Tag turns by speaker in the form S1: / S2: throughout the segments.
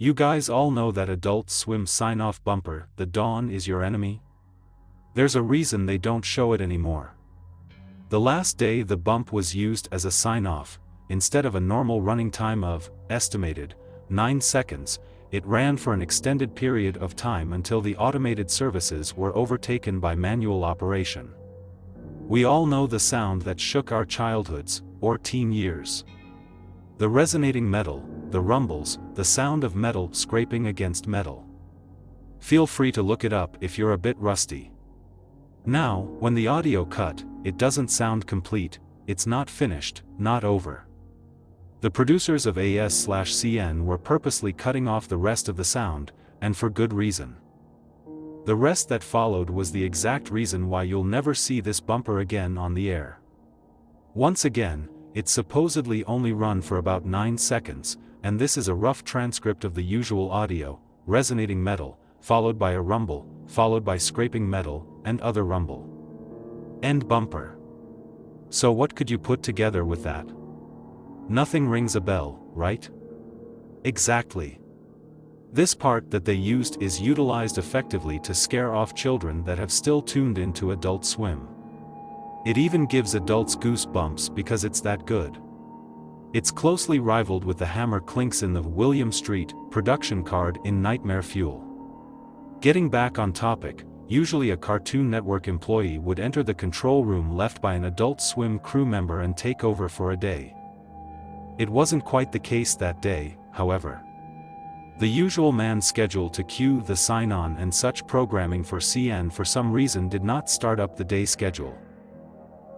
S1: You guys all know that Adult Swim sign-off bumper, "The dawn is your enemy"? There's a reason they don't show it anymore. The last day the bump was used as a sign-off, instead of a normal running time of, estimated, 9 seconds, it ran for an extended period of time until the automated services were overtaken by manual operation. We all know the sound that shook our childhoods, or teen years. The resonating metal, the rumbles, the sound of metal scraping against metal. Feel free to look it up if you're a bit rusty. Now, when the audio cut, it doesn't sound complete, it's not finished, not over. The producers of AS/CN were purposely cutting off the rest of the sound, and for good reason. The rest that followed was the exact reason why you'll never see this bumper again on the air. Once again, it's supposedly only run for about 9 seconds, and this is a rough transcript of the usual audio: resonating metal, followed by a rumble, followed by scraping metal, and other rumble. End bumper. So what could you put together with that? Nothing rings a bell, right? Exactly. This part that they used is utilized effectively to scare off children that have still tuned into Adult Swim. It even gives adults goosebumps because it's that good. It's closely rivaled with the hammer clinks in the William Street production card in Nightmare Fuel. Getting back on topic, usually a Cartoon Network employee would enter the control room left by an Adult Swim crew member and take over for a day. It wasn't quite the case that day, however. The usual man scheduled to cue the sign-on and such programming for CN for some reason did not start up the day schedule.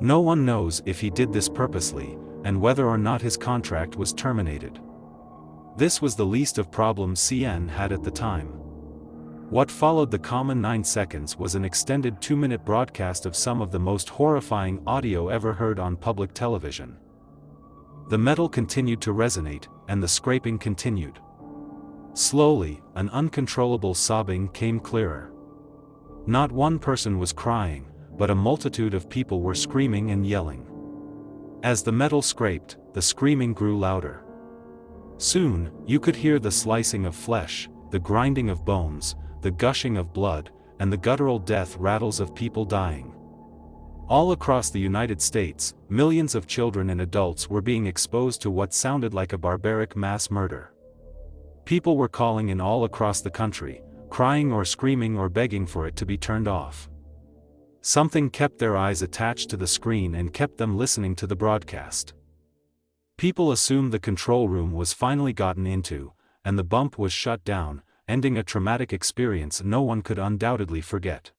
S1: No one knows if he did this purposely, and whether or not his contract was terminated. This was the least of problems CN had at the time. What followed the common 9 seconds was an extended 2-minute broadcast of some of the most horrifying audio ever heard on public television. The metal continued to resonate, and the scraping continued. Slowly, an uncontrollable sobbing came clearer. Not one person was crying, but a multitude of people were screaming and yelling. As the metal scraped, the screaming grew louder. Soon, you could hear the slicing of flesh, the grinding of bones, the gushing of blood, and the guttural death rattles of people dying. All across the United States, millions of children and adults were being exposed to what sounded like a barbaric mass murder. People were calling in all across the country, crying or screaming or begging for it to be turned off. Something kept their eyes attached to the screen and kept them listening to the broadcast. People assumed the control room was finally gotten into, and the bump was shut down, ending a traumatic experience no one could undoubtedly forget.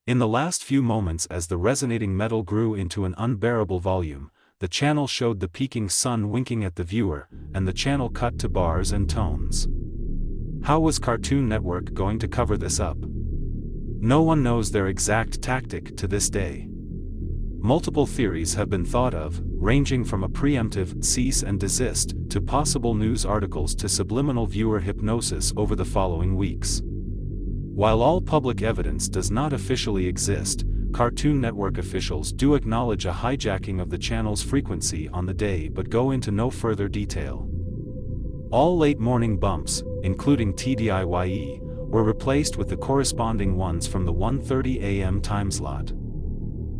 S1: In the last few moments, as the resonating metal grew into an unbearable volume, the channel showed the peaking sun winking at the viewer, and the channel cut to bars and tones. How was Cartoon Network going to cover this up? No one knows their exact tactic to this day. Multiple theories have been thought of, ranging from a preemptive cease and desist to possible news articles to subliminal viewer hypnosis over the following weeks. While all public evidence does not officially exist, Cartoon Network officials do acknowledge a hijacking of the channel's frequency on the day but go into no further detail. All late-morning bumps, including TDIYE, were replaced with the corresponding ones from the 1:30 a.m. timeslot.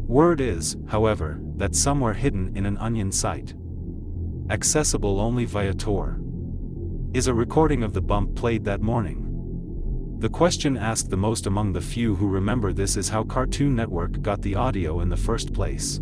S1: Word is, however, that some were hidden in an Onion site. Accessible only via Tor. Is a recording of the bump played that morning? The question asked the most among the few who remember this is how Cartoon Network got the audio in the first place.